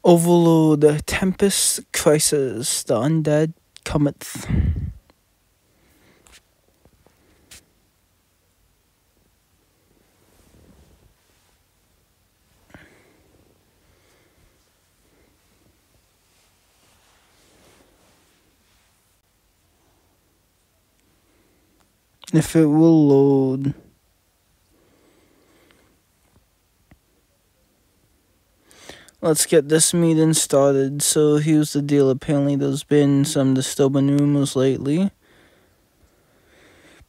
Overlord, Tempest, Crisis, the undead cometh. If it will load. Let's get this meeting started. So here's the deal. Apparently there's been some disturbing rumors lately.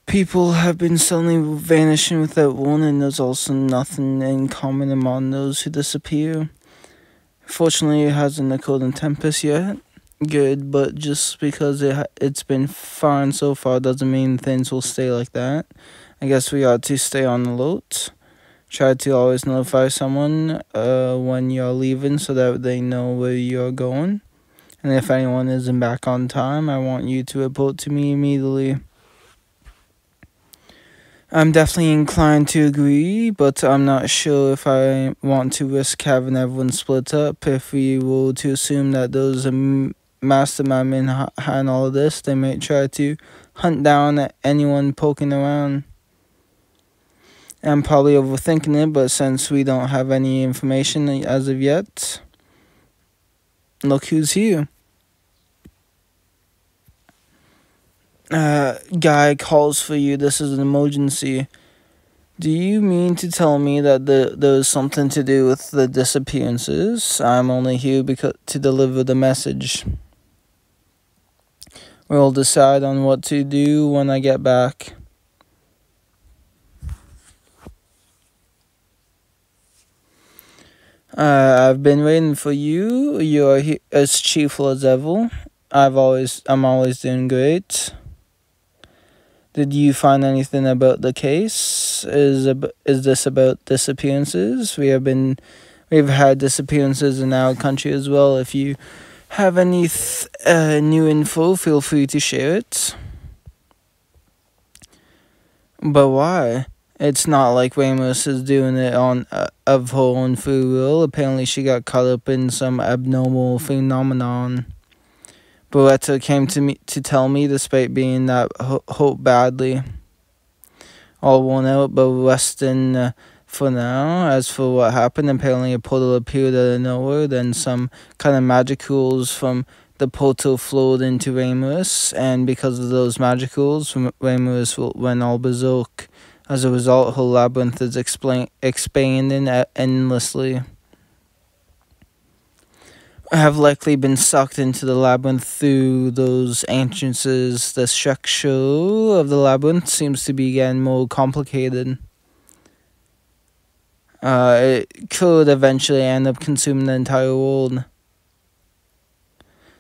People have been suddenly vanishing without warning. There's also nothing in common among those who disappear. Fortunately, it hasn't occurred in Tempest yet. Good, but just because it's been fine so far doesn't mean things will stay like that. I guess we ought to stay on alert. Try to always notify someone when you're leaving so that they know where you're going. And if anyone isn't back on time, I want you to report to me immediately. I'm definitely inclined to agree, but I'm not sure if I want to risk having everyone split up. If we were to assume that there's a mastermind behind all of this, they might try to hunt down anyone poking around. I'm probably overthinking it, but since we don't have any information as of yet, look who's here. Guy calls for you. This is an emergency. Do you mean to tell me that there's something to do with the disappearances? I'm only here to deliver the message. We'll decide on what to do when I get back. I've been waiting for you. You're as cheerful as ever. I'm always doing great. Did you find anything about the case? Is this about disappearances? We've had disappearances in our country as well. If you have any new info, feel free to share it. But why? It's not like Ramos is doing it of her own free will. Apparently she got caught up in some abnormal phenomenon. Beretta came to me to tell me, despite being that hurt badly. All worn out, but resting for now. As for what happened, apparently a portal appeared out of nowhere. Then some kind of magicals from the portal flowed into Ramos. And because of those magicals, Ramos went all berserk. As a result, her labyrinth is expanding endlessly. I have likely been sucked into the labyrinth through those entrances. The structure of the labyrinth seems to be getting more complicated. It could eventually end up consuming the entire world.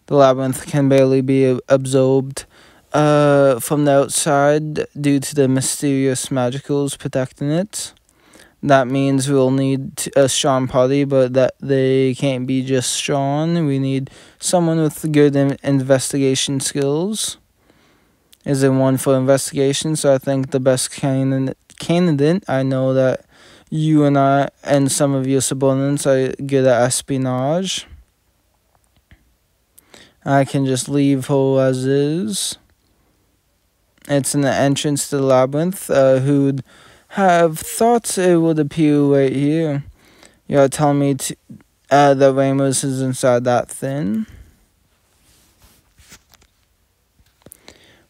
The labyrinth can barely be absorbed from the outside due to the mysterious magicals protecting it. That means we'll need a strong party, but that they can't be just strong. We need someone with good investigation skills. Is it one for investigation? So I think the best candidate, I know that you and I and some of your subordinates are good at espionage. I can just leave her as is. It's an entrance to the labyrinth. Who'd have thought it would appear right here? You're telling me that Ramos is inside that thing?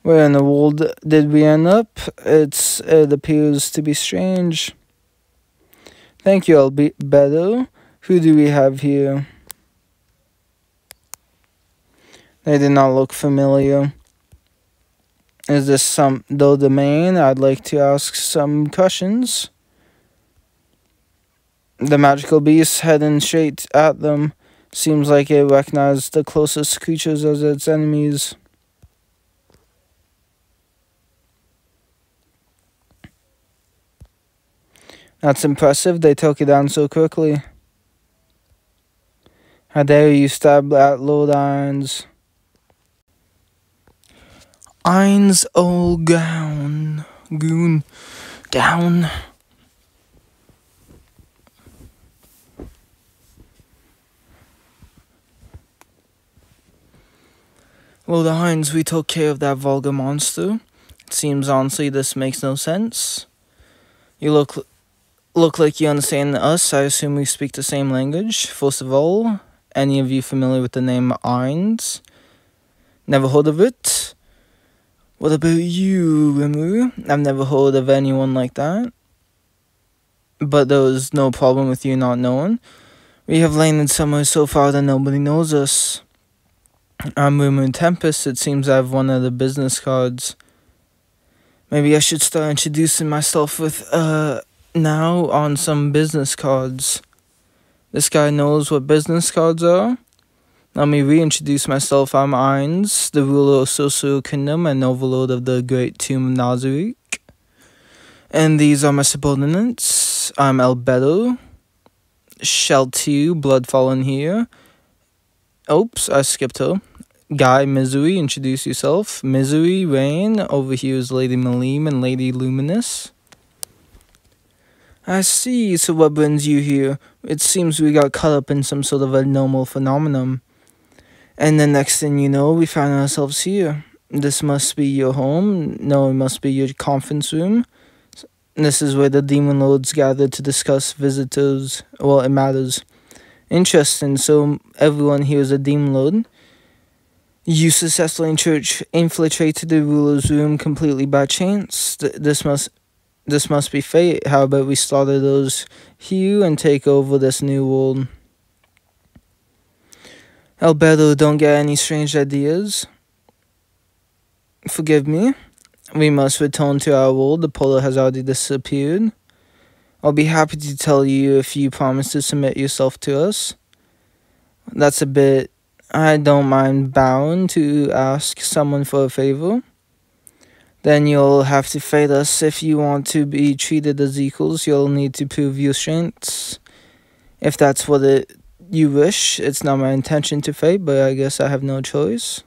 Where in the world did we end up? It appears to be strange. Thank you, I'll be better. Who do we have here? They did not look familiar. Is this their domain? I'd like to ask some questions. The magical beast heading straight at them. Seems like it recognized the closest creatures as its enemies. That's impressive. They took it down so quickly. How dare you stab at Lord Irons? Irons all goon. Down. Well, the Hinds, we took care of that vulgar monster. It seems honestly this makes no sense. You look like you understand us. I assume we speak the same language. First of all, any of you familiar with the name Hinds? Never heard of it? What about you, Rimuru? I've never heard of anyone like that. But there was no problem with you not knowing. We have landed somewhere so far that nobody knows us. I'm Rimuru Tempest. It seems I have one of the business cards. Maybe I should start introducing myself with, now on some business cards. This guy knows what business cards are. Let me reintroduce myself. I'm Ainz, the ruler of Social Kingdom and Overlord of the Great Tomb of Nazarick. And these are my subordinates. I'm Albedo. Sheltu, Bloodfallen here. Oops, I skipped her. Guy, Misery, introduce yourself. Misery, Rain. Over here is Lady Malim and Lady Luminous. I see, so what brings you here? It seems we got caught up in some sort of abnormal phenomenon. And the next thing you know, we found ourselves here. This must be your home. No, it must be your conference room. This is where the demon lords gather to discuss visitors. Well, it matters. Interesting, so everyone here is a demon lord. You successfully infiltrated the ruler's room completely by chance. This must be fate. How about we slaughter those here and take over this new world? Albedo, don't get any strange ideas. Forgive me. We must return to our world. The portal has already disappeared. I'll be happy to tell you if you promise to submit yourself to us. That's a bit... I don't mind bowing to ask someone for a favor. Then you'll have to fight us. If you want to be treated as equals, you'll need to prove your strengths. If that's what you wish. It's not my intention to fight, but I guess I have no choice.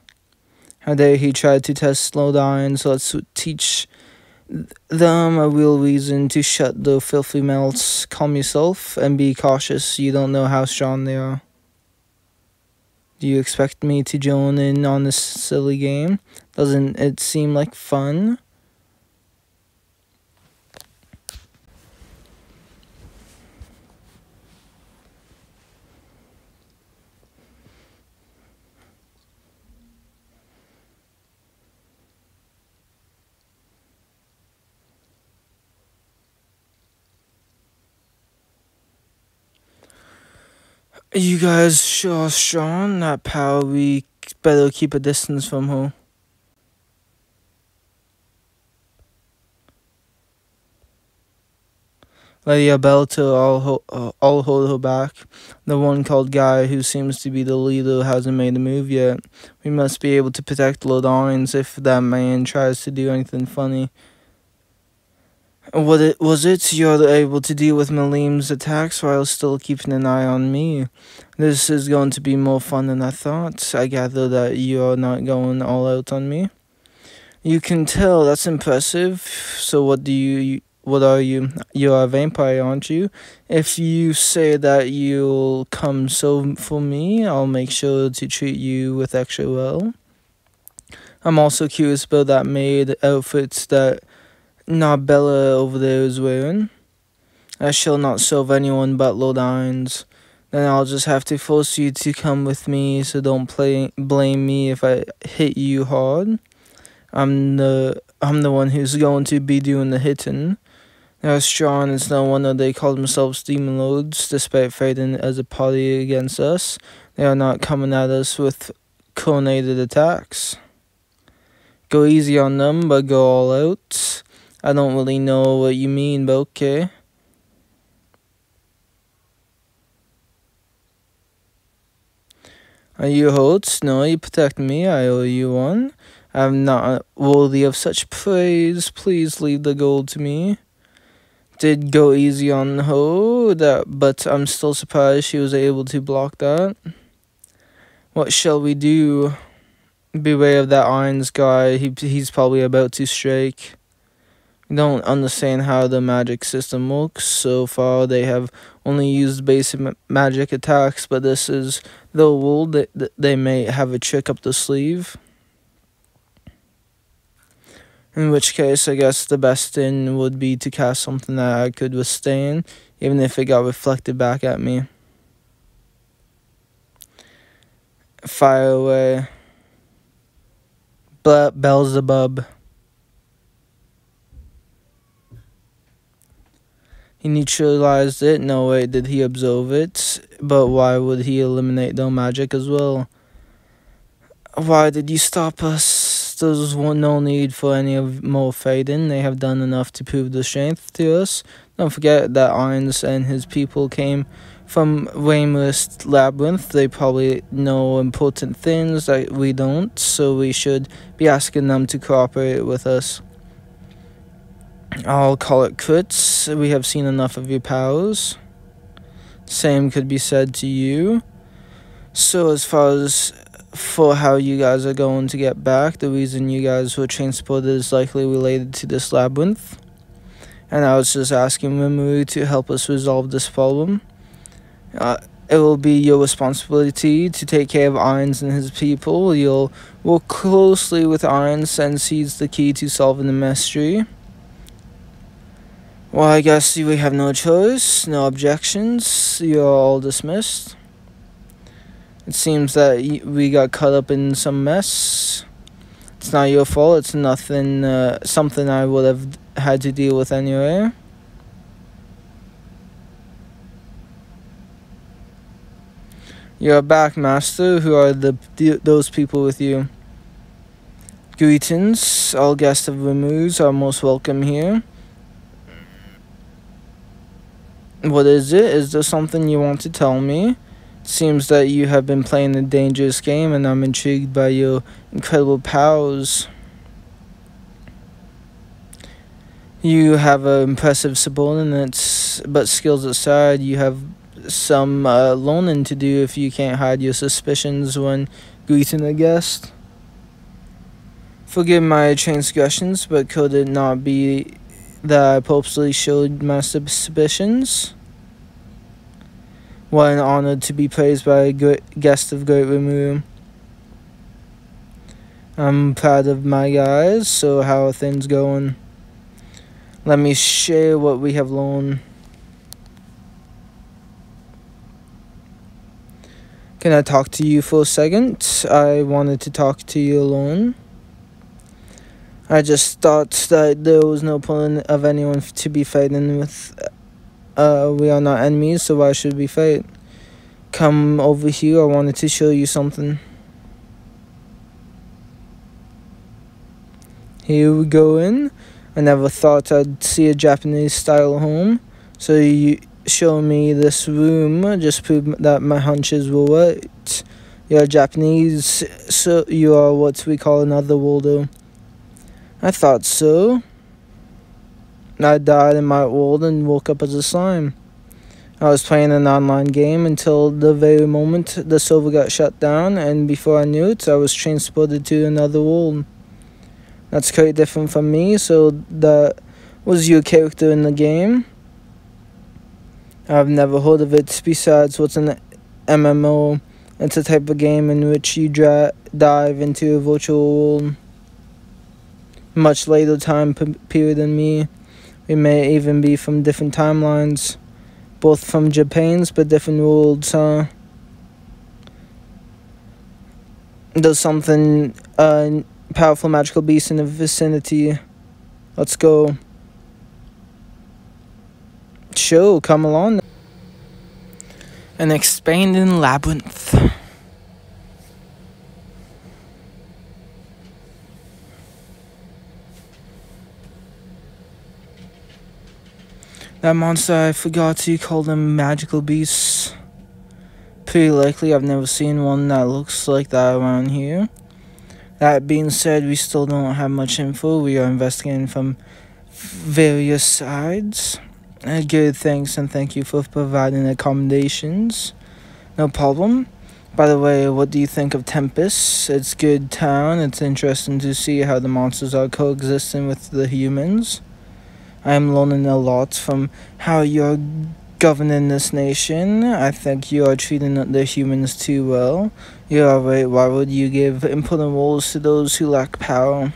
How dare he try to test Lodine, so let's teach them a real reason to shut the filthy mouths. Calm yourself and be cautious. You don't know how strong they are. Do you expect me to join in on this silly game? Doesn't it seem like fun? You guys sure strong? That power, we better keep a distance from her. Lady Alberto, I'll hold her back. The one called Guy, who seems to be the leader, hasn't made a move yet. We must be able to protect Lord Orange if that man tries to do anything funny. Was it you're able to deal with Malim's attacks while still keeping an eye on me? This is going to be more fun than I thought. I gather that you're not going all out on me. You can tell, that's impressive. So what are you? You're a vampire, aren't you? If you say that you'll come for me, I'll make sure to treat you with extra well. I'm also curious about that maid outfit that Nabella over there is wearing. I shall not serve anyone but Lord Ainz. Then I'll just have to force you to come with me, so don't blame me if I hit you hard. I'm the one who's going to be doing the hitting. They're strong, it's no wonder they call themselves demon lords, despite fighting as a party against us. They are not coming at us with coordinated attacks. Go easy on them, but go all out. I don't really know what you mean, but okay. Are you hurt? No, you protect me. I owe you one. I'm not worthy of such praise. Please leave the gold to me. Did go easy on her, but I'm still surprised she was able to block that. What shall we do? Beware of that Ainz guy. He's probably about to strike. Don't understand how the magic system works. So far, they have only used basic magic attacks, but this is the world. They may have a trick up the sleeve. In which case, I guess the best thing would be to cast something that I could withstand, even if it got reflected back at me. Fire away. Beelzebub. He neutralized it. No way did he absorb it. But why would he eliminate no magic as well? Why did you stop us? There's no need for any more fighting. They have done enough to prove their strength to us. Don't forget that Irons and his people came from Rainless Labyrinth. They probably know important things that we don't, so we should be asking them to cooperate with us. I'll call it quits. We have seen enough of your powers. Same could be said to you. So as far as for how you guys are going to get back, the reason you guys were transported is likely related to this labyrinth. And I was just asking Rimuru to help us resolve this problem. It will be your responsibility to take care of Irons and his people. You'll work closely with Irons since he's the key to solving the mystery. Well, I guess we have no choice, no objections. You're all dismissed. It seems that we got caught up in some mess. It's not your fault. It's nothing, something I would have had to deal with anyway. You're back, Master. Who are those people with you? Greetings. All guests of Remu's are most welcome here. What is it? Is there something you want to tell me? It seems that you have been playing a dangerous game, and I'm intrigued by your incredible powers. You have impressive subordinates, but skills aside, you have some learning to do if you can't hide your suspicions when greeting a guest. Forgive my transgressions, but could it not be that I purposely showed my suspicions? What an honor to be praised by a guest of great Rimuru. I'm proud of my guys, so how are things going? Let me share what we have learned. Can I talk to you for a second? I wanted to talk to you alone. I just thought that there was no point of anyone to be fighting with. We are not enemies, so why should we fight? Come over here, I wanted to show you something. Here we go in. I never thought I'd see a Japanese-style home. So you show me this room, just prove that my hunches were right. You're Japanese, so you are what we call an otherworlder. I thought so. I died in my world and woke up as a slime. I was playing an online game until the very moment the server got shut down, and before I knew it, I was transported to another world. That's quite different from me, so that was your character in the game. I've never heard of it. Besides, what's an MMO? It's a type of game in which you dive into a virtual world. Much later time period than me. We may even be from different timelines. Both from Japan's, but different worlds, huh? There's something, powerful magical beast in the vicinity. Let's go. Sure, come along. An expanding labyrinth. That monster, I forgot you call them magical beasts. Pretty likely I've never seen one that looks like that around here. That being said, we still don't have much info. We are investigating from various sides. Good, thanks, and thank you for providing accommodations. No problem. By the way, what do you think of Tempest? It's good town. It's interesting to see how the monsters are coexisting with the humans. I am learning a lot from how you're governing this nation. I think you are treating the humans too well. You're alright. Why would you give important roles to those who lack power?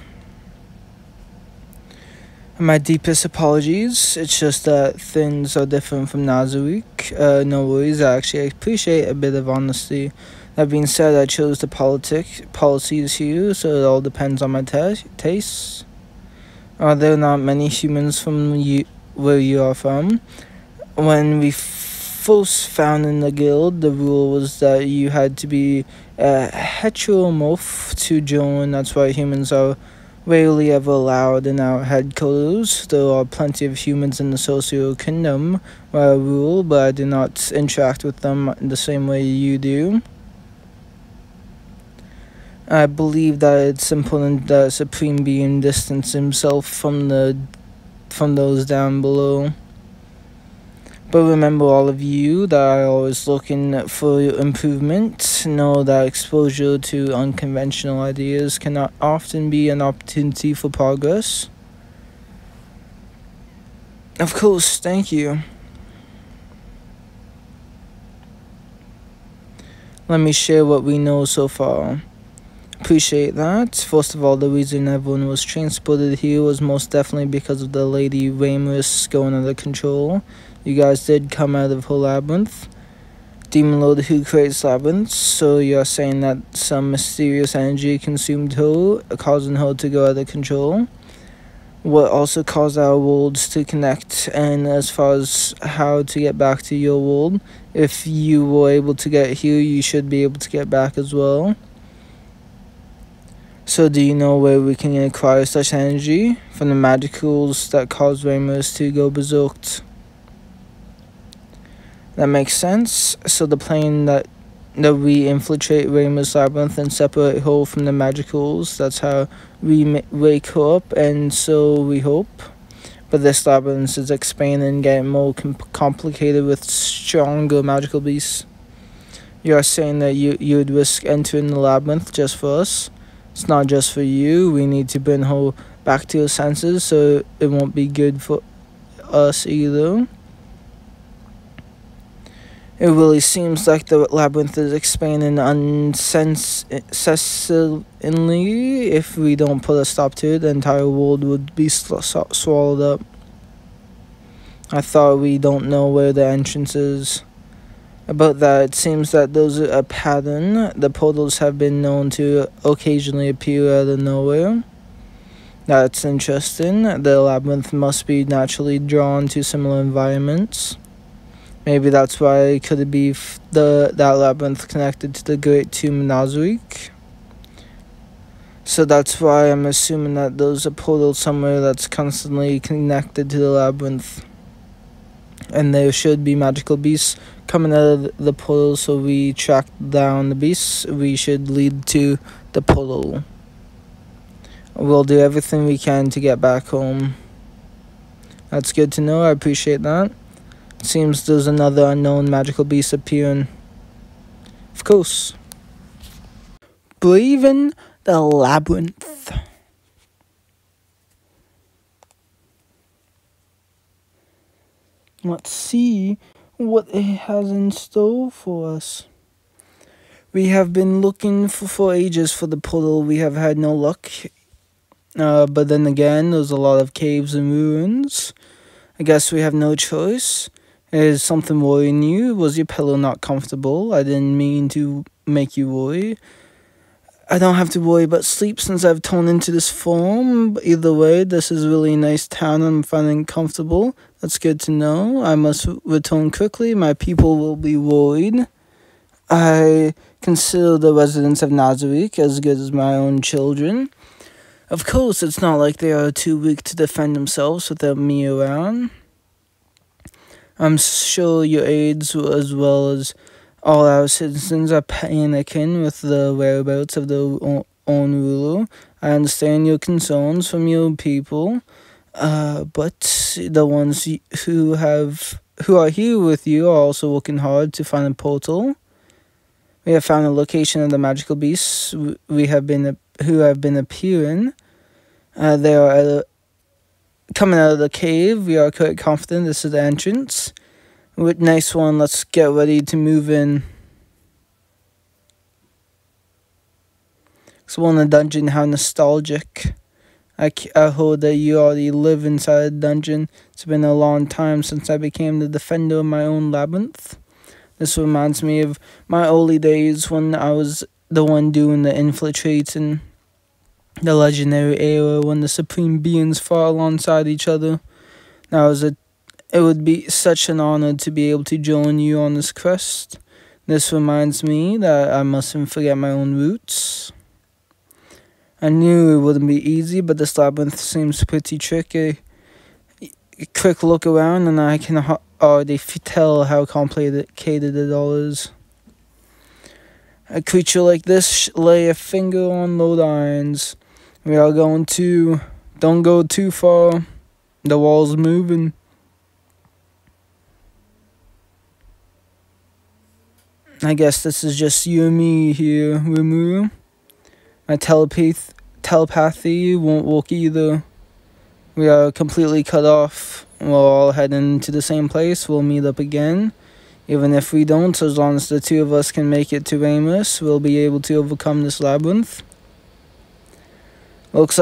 My deepest apologies. It's just that things are different from Nazarick. No worries. I actually appreciate a bit of honesty. That being said, I chose the policies here, so it all depends on my tastes. There are not many humans from where you are from. When we first founded the guild, the rule was that you had to be a heteromorph to join. That's why humans are rarely ever allowed in our headquarters. There are plenty of humans in the Social Kingdom where I rule, but I do not interact with them in the same way you do. I believe that it's important that Supreme Being distance himself from those down below. But remember, all of you that are always looking for improvement, know that exposure to unconventional ideas cannot often be an opportunity for progress. Of course, thank you. Let me share what we know so far. Appreciate that. First of all, the reason everyone was transported here was most definitely because of the Lady Ramus going out of control. You guys did come out of her labyrinth. Demon Lord who creates labyrinths, so you're saying that some mysterious energy consumed her, causing her to go out of control. What also caused our worlds to connect, and as far as how to get back to your world, if you were able to get here, you should be able to get back as well. So do you know where we can acquire such energy? From the magicals that cause Ramus to go berserk. That makes sense. So the plan that we infiltrate Ramus Labyrinth and separate her from the magicals, that's how we wake her up, and so we hope. But this labyrinth is expanding and getting more complicated with stronger magical beasts. You are saying that you would risk entering the labyrinth just for us? It's not just for you. We need to bring her back to her senses, so it won't be good for us either. It really seems like the labyrinth is expanding unceasingly. If we don't put a stop to it, the entire world would be swallowed up. I thought we don't know where the entrance is. About that, it seems that those are a pattern. The portals have been known to occasionally appear out of nowhere. That's interesting. The labyrinth must be naturally drawn to similar environments. Maybe that's why could it be that labyrinth connected to the Great Tomb of Nazarick? So that's why I'm assuming that there's a portal somewhere that's constantly connected to the labyrinth. And there should be magical beasts coming out of the portal, so we track down the beasts. We should lead to the portal. We'll do everything we can to get back home. That's good to know. I appreciate that. It seems there's another unknown magical beast appearing. Of course. Braving the labyrinth. Let's see what it has in store for us. We have been looking for ages for the portal. We have had no luck. But then again, there's a lot of caves and ruins. I guess we have no choice. Is something worrying you? Was your pillow not comfortable? I didn't mean to make you worry. I don't have to worry about sleep since I've turned into this form. But either way, this is really a nice town and I'm finding it comfortable. That's good to know. I must return quickly. My people will be worried. I consider the residents of Nazarick as good as my own children. Of course, it's not like they are too weak to defend themselves without me around. I'm sure your aides, as well as all our citizens, are panicking with the whereabouts of their own ruler. I understand your concerns from your people, but the ones who are here with you are also working hard to find a portal. We have found a location of the magical beasts who have been appearing. They are coming out of the cave. We are quite confident this is the entrance. Nice one. Let's get ready to move in. So in the dungeon, how nostalgic. I heard that you already live inside a dungeon. It's been a long time since I became the defender of my own labyrinth. This reminds me of my early days when I was the one doing the infiltrates in the legendary era when the supreme beings fought alongside each other. It would be such an honor to be able to join you on this quest. This reminds me that I mustn't forget my own roots. I knew it wouldn't be easy, but this labyrinth seems pretty tricky. A quick look around and I can already tell how complicated it all is. A creature like this lay a finger on load irons. We are going to... Don't go too far. The wall's moving. I guess this is just you and me here, Rimuru. My telepathy won't work either. We are completely cut off. We're all heading to the same place. We'll meet up again. Even if we don't, as long as the two of us can make it to Ramus, we'll be able to overcome this labyrinth. Looks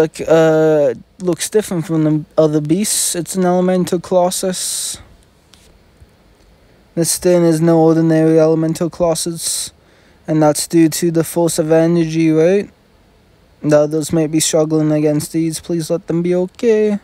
different from the other beasts. It's an elemental colossus. This thing is no ordinary elemental colossus, and that's due to the force of energy, right? The others may be struggling against these. Please let them be okay.